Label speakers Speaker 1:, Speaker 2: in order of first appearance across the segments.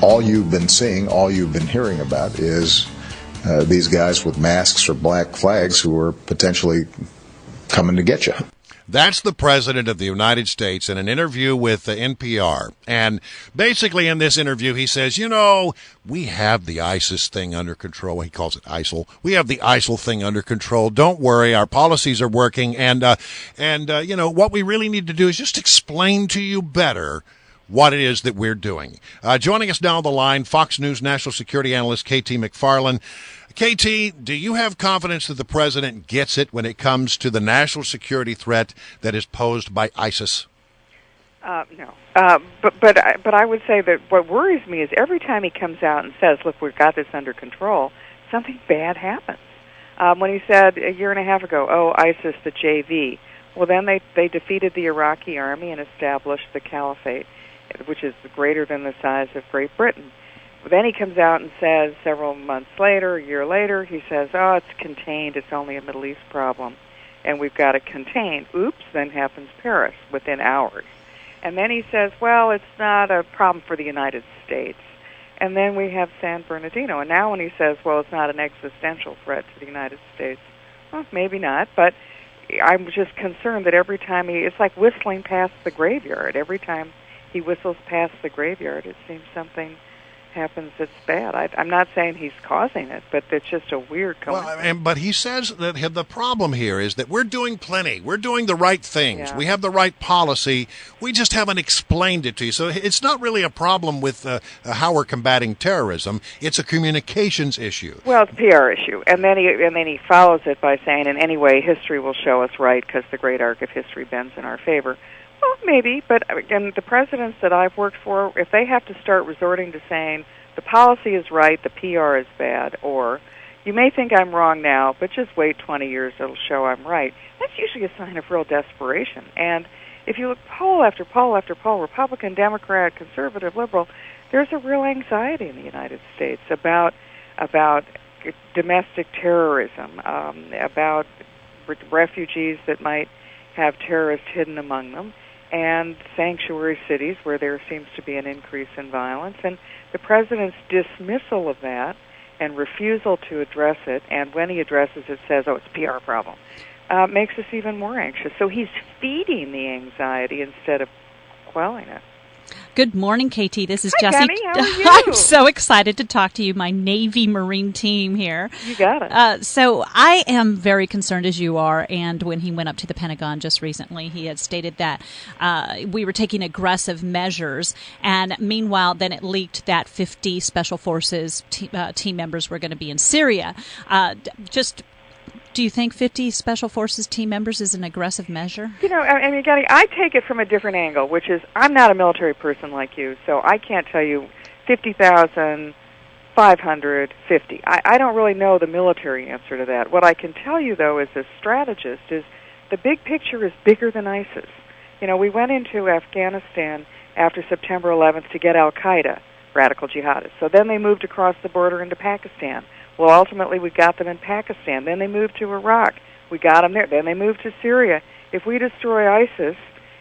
Speaker 1: all you've been seeing, all you've been hearing about is these guys with masks or black flags who are potentially coming to get you.
Speaker 2: That's the President of the United States in an interview with NPR. And basically in this interview, he says, we have the ISIS thing under control. He calls it ISIL. We have the ISIL thing under control. Don't worry. Our policies are working. And what we really need to do is just explain to you better what it is that we're doing. Joining us now on the line, Fox News national security analyst KT McFarland. KT, do you have confidence that the president gets it when it comes to the national security threat that is posed by ISIS?
Speaker 3: No. But I would say that what worries me is every time he comes out and says, look, we've got this under control, something bad happens. When he said a year and a half ago, ISIS, the JV, well, then they defeated the Iraqi army and established the caliphate, which is greater than the size of Great Britain. Then he comes out and says several months later, a year later, he says, it's contained, it's only a Middle East problem, and we've got it contained. Oops, then happens Paris within hours. And then he says, well, it's not a problem for the United States. And then we have San Bernardino. And now when he says, well, it's not an existential threat to the United States, well, maybe not, but I'm just concerned that every time it's like whistling past the graveyard. Every time he whistles past the graveyard, it seems something happens that's bad. I'm not saying he's causing it, but it's just a weird coincidence.
Speaker 2: But he says that the problem here is that we're doing plenty. We're doing the right things. Yeah. We have the right policy. We just haven't explained it to you. So it's not really a problem with how we're combating terrorism. It's a communications issue.
Speaker 3: Well, it's a PR issue. And then he follows it by saying, in any way, history will show us right because the great arc of history bends in our favor. Well, maybe, but again, the presidents that I've worked for, if they have to start resorting to saying the policy is right, the PR is bad, or you may think I'm wrong now, but just wait 20 years, it'll show I'm right, that's usually a sign of real desperation. And if you look poll after poll after poll, Republican, Democrat, conservative, liberal, there's a real anxiety in the United States about domestic terrorism, about refugees that might have terrorists hidden among them, and sanctuary cities where there seems to be an increase in violence. And the president's dismissal of that and refusal to address it, and when he addresses it says, it's a PR problem, makes us even more anxious. So he's feeding the anxiety instead of quelling it.
Speaker 4: Good morning, KT. This is
Speaker 3: Hi,
Speaker 4: Jessie.
Speaker 3: Kenny. How are you?
Speaker 4: I'm so excited to talk to you, my Navy Marine team here.
Speaker 3: You got it.
Speaker 4: So I am very concerned, as you are, and when he went up to the Pentagon just recently, he had stated that we were taking aggressive measures, and meanwhile, then it leaked that 50 Special Forces team members were going to be in Syria. Do you think 50 Special Forces team members is an aggressive measure?
Speaker 3: I take it from a different angle, which is I'm not a military person like you, so I can't tell you 50,000, 550. I don't really know the military answer to that. What I can tell you, though, as a strategist, is the big picture is bigger than ISIS. We went into Afghanistan after September 11th to get al-Qaeda, radical jihadists. So then they moved across the border into Pakistan. Well, ultimately, we got them in Pakistan. Then they moved to Iraq. We got them there. Then they moved to Syria. If we destroy ISIS,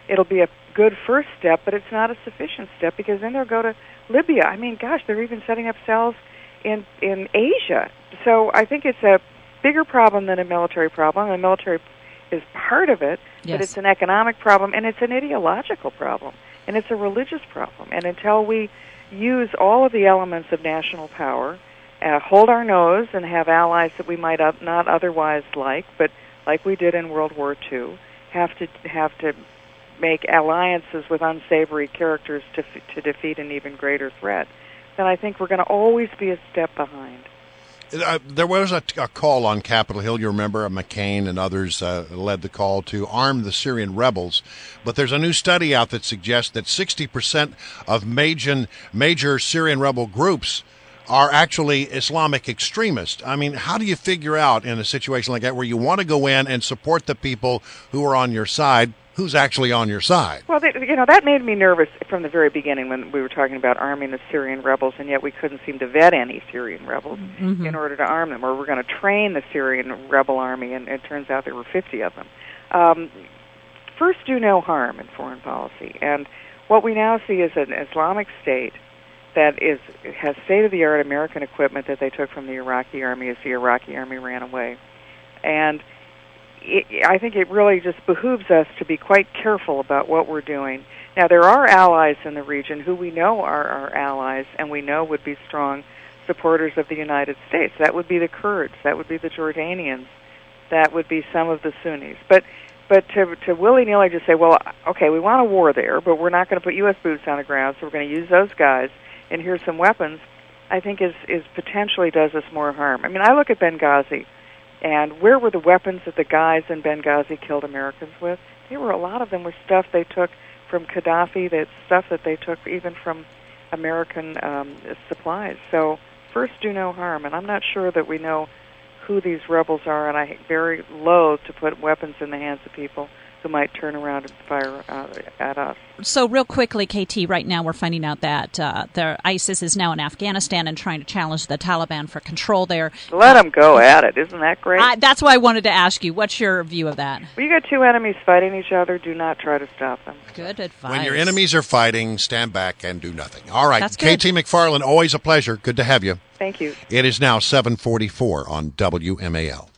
Speaker 3: it'll be a good first step, but it's not a sufficient step because then they'll go to Libya. I mean, gosh, they're even setting up cells in Asia. So I think it's a bigger problem than a military problem. The military is part of it,
Speaker 4: yes,
Speaker 3: but it's an economic problem, and it's an ideological problem, and it's a religious problem. And until we use all of the elements of national power, hold our nose and have allies that we might not otherwise like, but like we did in World War II, have to make alliances with unsavory characters to defeat an even greater threat, then I think we're going to always be a step behind.
Speaker 2: There was a call on Capitol Hill, you remember, McCain and others led the call to arm the Syrian rebels. But there's a new study out that suggests that 60% of major Syrian rebel groups are actually Islamic extremists. I mean, how do you figure out in a situation like that where you want to go in and support the people who are on your side, who's actually on your side?
Speaker 3: Well, that made me nervous from the very beginning when we were talking about arming the Syrian rebels, and yet we couldn't seem to vet any Syrian rebels in order to arm them, or we're going to train the Syrian rebel army, and it turns out there were 50 of them. First, do no harm in foreign policy, and what we now see is an Islamic State that has state-of-the-art American equipment that they took from the Iraqi army as the Iraqi army ran away. And I think it really just behooves us to be quite careful about what we're doing. Now, there are allies in the region who we know are our allies and we know would be strong supporters of the United States. That would be the Kurds. That would be the Jordanians. That would be some of the Sunnis. But to willy-nilly just say, well, okay, we want a war there, but we're not going to put U.S. boots on the ground, so we're going to use those guys, and here's some weapons, I think is potentially does us more harm. I mean, I look at Benghazi, and where were the weapons that the guys in Benghazi killed Americans with? A lot of them were stuff they took from Gaddafi, that stuff that they took even from American supplies. So first, do no harm, and I'm not sure that we know who these rebels are, and I'm very loath to put weapons in the hands of people who might turn around and fire at us.
Speaker 4: So real quickly, KT, right now we're finding out that ISIS is now in Afghanistan and trying to challenge the Taliban for control there.
Speaker 3: Let them go at it. Isn't that great?
Speaker 4: That's why I wanted to ask you. What's your view of that?
Speaker 3: Well, you got two enemies fighting each other. Do not try to stop them.
Speaker 4: Good advice.
Speaker 2: When your enemies are fighting, stand back and do nothing. All right.
Speaker 4: That's good.
Speaker 2: KT McFarland, always a pleasure. Good to have you.
Speaker 3: Thank you.
Speaker 2: It is now 7:44 on WMAL.